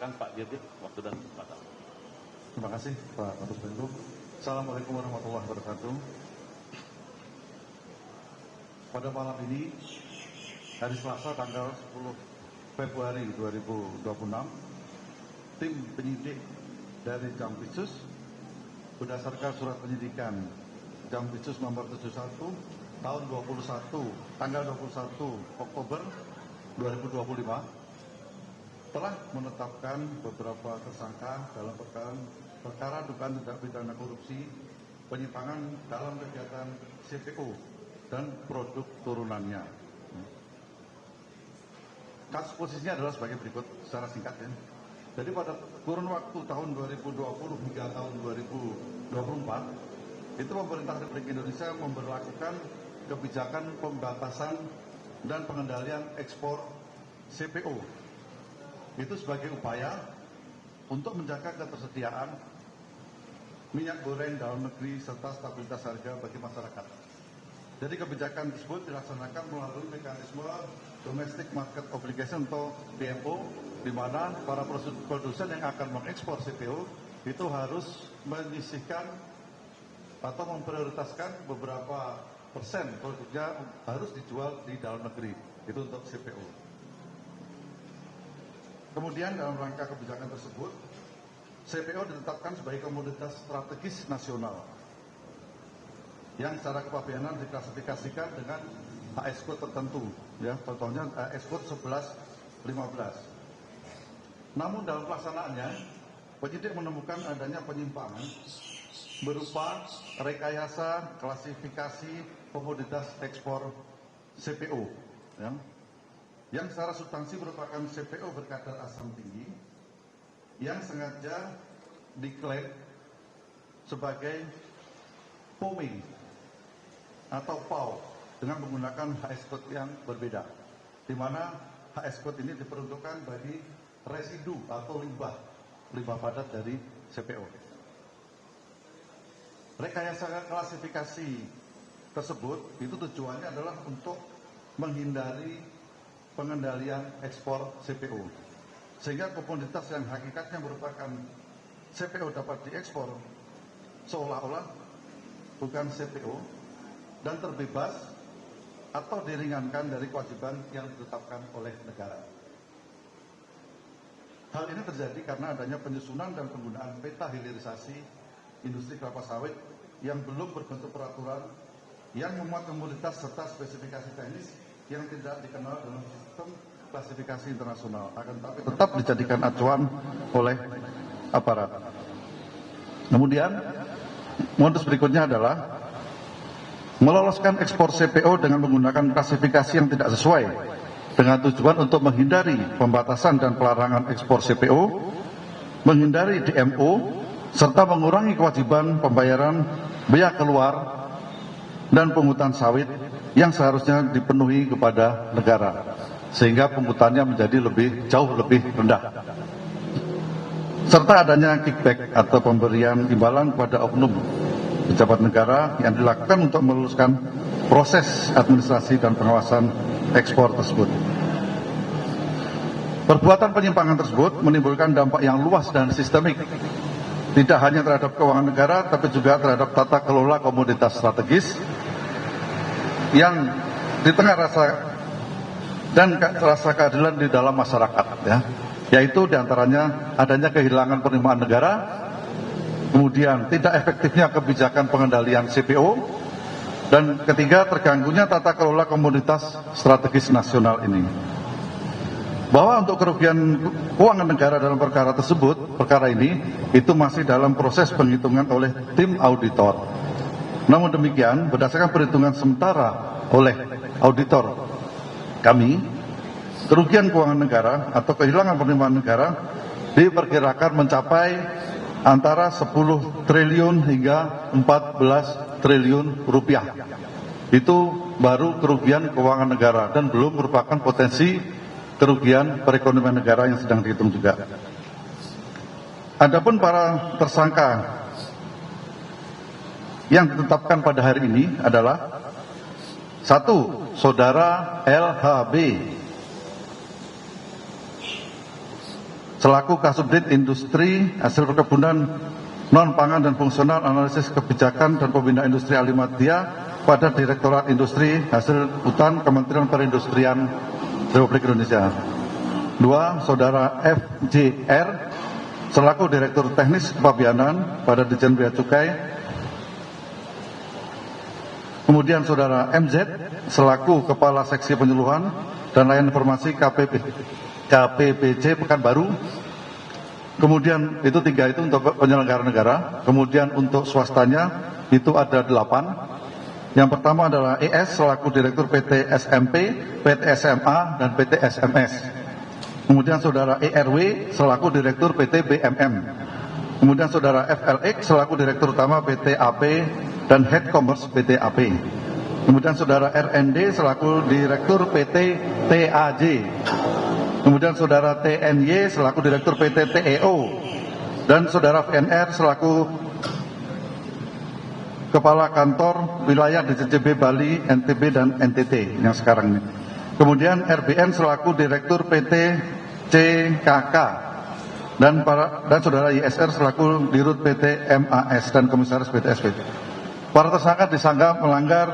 Silakan Pak Dirjen, waktu dan kesempatan. Terima kasih Pak Kapus Penkum. Assalamualaikum warahmatullahi wabarakatuh. Pada malam ini, hari Selasa tanggal 10 Februari 2026, tim penyidik dari Jampitsus berdasarkan surat penyidikan Jampitsus nomor 71 tahun 21 tanggal 21 Oktober 2025 telah menetapkan beberapa tersangka dalam perkara dugaan tindak pidana korupsi, penyimpangan dalam kegiatan CPO dan produk turunannya. Kasus posisinya adalah sebagai berikut secara singkat ya. Jadi pada kurun waktu tahun 2020 hingga tahun 2024 itu pemerintah Republik Indonesia memberlakukan kebijakan pembatasan dan pengendalian ekspor CPO. Itu sebagai upaya untuk menjaga ketersediaan minyak goreng dalam negeri serta stabilitas harga bagi masyarakat. Jadi kebijakan tersebut dilaksanakan melalui mekanisme Domestic Market Obligation atau DMO, di mana para produsen yang akan mengekspor CPO itu harus menyisihkan atau memprioritaskan beberapa persen produknya harus dijual di dalam negeri. Itu untuk CPO. Kemudian dalam rangka kebijakan tersebut, CPO ditetapkan sebagai komoditas strategis nasional yang secara kepabeanan diklasifikasikan dengan HS code tertentu, ya, contohnya HS code 1115. Namun dalam pelaksanaannya, penyidik menemukan adanya penyimpangan berupa rekayasa klasifikasi komoditas ekspor CPO, ya, yang secara substansi merupakan CPO berkadar asam tinggi yang sengaja diklaim sebagai POME atau PAO dengan menggunakan HS code yang berbeda, di mana HS code ini diperuntukkan bagi residu atau limbah padat dari CPO. Rekayasa klasifikasi tersebut itu tujuannya adalah untuk menghindari pengendalian ekspor CPO, sehingga komoditas yang hakikatnya merupakan CPO dapat diekspor seolah-olah bukan CPO dan terbebas atau diringankan dari kewajiban yang ditetapkan oleh negara. Hal ini terjadi karena adanya penyusunan dan penggunaan peta hilirisasi industri kelapa sawit yang belum berbentuk peraturan yang memuat komoditas serta spesifikasi teknis yang tidak dikenal dalam sistem klasifikasi internasional, akan tapi tetap dijadikan acuan oleh aparat. Kemudian, modus berikutnya adalah meloloskan ekspor CPO dengan menggunakan klasifikasi yang tidak sesuai dengan tujuan untuk menghindari pembatasan dan pelarangan ekspor CPO, menghindari DMO, serta mengurangi kewajiban pembayaran biaya keluar dan pungutan sawit yang seharusnya dipenuhi kepada negara, sehingga pungutannya menjadi jauh lebih rendah. Serta adanya kickback atau pemberian imbalan kepada oknum pejabat negara yang dilakukan untuk meluluskan proses administrasi dan pengawasan ekspor tersebut. Perbuatan penyimpangan tersebut menimbulkan dampak yang luas dan sistemik, tidak hanya terhadap keuangan negara, tapi juga terhadap tata kelola komoditas strategis yang di tengah rasa keadilan di dalam masyarakat, ya, yaitu diantaranya adanya kehilangan penerimaan negara, kemudian tidak efektifnya kebijakan pengendalian CPO, dan ketiga terganggunya tata kelola komoditas strategis nasional ini. Bahwa untuk kerugian keuangan negara dalam perkara ini itu masih dalam proses penghitungan oleh tim auditor. Namun demikian, berdasarkan perhitungan sementara oleh auditor kami, kerugian keuangan negara atau kehilangan penerimaan negara diperkirakan mencapai antara 10 triliun hingga 14 triliun rupiah. Itu baru kerugian keuangan negara dan belum merupakan potensi kerugian perekonomian negara yang sedang dihitung juga. Adapun para tersangka yang ditetapkan pada hari ini adalah: 1. Saudara LHB. selaku Kasubdit Industri Hasil Perkebunan Non-Pangan dan Fungsional Analisis Kebijakan dan Pembinaan Industri Alimadya pada Direktorat Industri Hasil Hutan Kementerian Perindustrian Republik Indonesia. 2. Saudara FJR selaku Direktur Teknis Kepabianan pada Ditjen Bea Cukai. Kemudian Saudara MZ selaku Kepala Seksi Penyuluhan dan Layanan Informasi KPPJ Pekanbaru. Kemudian itu 3 itu untuk penyelenggara negara. Kemudian untuk swastanya itu ada 8. Yang pertama adalah ES selaku Direktur PT SMP, PT SMA, dan PT SMS. Kemudian Saudara ERW selaku Direktur PT BMM. Kemudian Saudara FLX selaku Direktur Utama PT AP dan Head Commerce PT AP. Kemudian Saudara RND selaku Direktur PT TAJ. Kemudian Saudara TNY selaku Direktur PT TEO. Dan Saudara VNR selaku Kepala Kantor Wilayah DJJB Bali, NTB, dan NTT yang sekarang ini. Kemudian RBN selaku Direktur PT CKK. Dan Saudara ISR selaku Dirut PT MAS dan Komisaris PT SP. Para tersangka disangka melanggar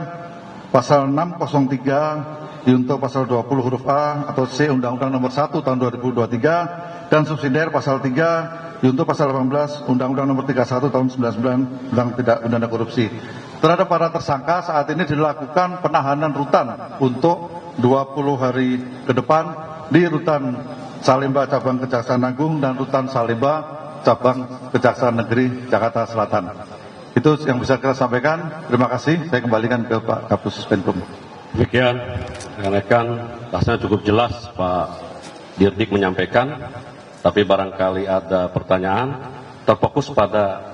Pasal 603 junto pasal 20 huruf A atau C Undang-Undang Nomor 1 Tahun 2023 dan subsidiar pasal 3 junto pasal 18 Undang-Undang Nomor 31 Tahun 99 tentang tidak pidana korupsi. Terhadap para tersangka saat ini dilakukan penahanan rutan untuk 20 hari ke depan di Rutan Salemba Cabang Kejaksaan Agung dan Rutan Salemba Cabang Kejaksaan Negeri Jakarta Selatan. Itu yang bisa kita sampaikan. Terima kasih. Saya kembalikan ke Pak Kapus Penkum. Demikian, rekan-rekan, rasanya cukup jelas Pak Dirdik menyampaikan, tapi barangkali ada pertanyaan terfokus pada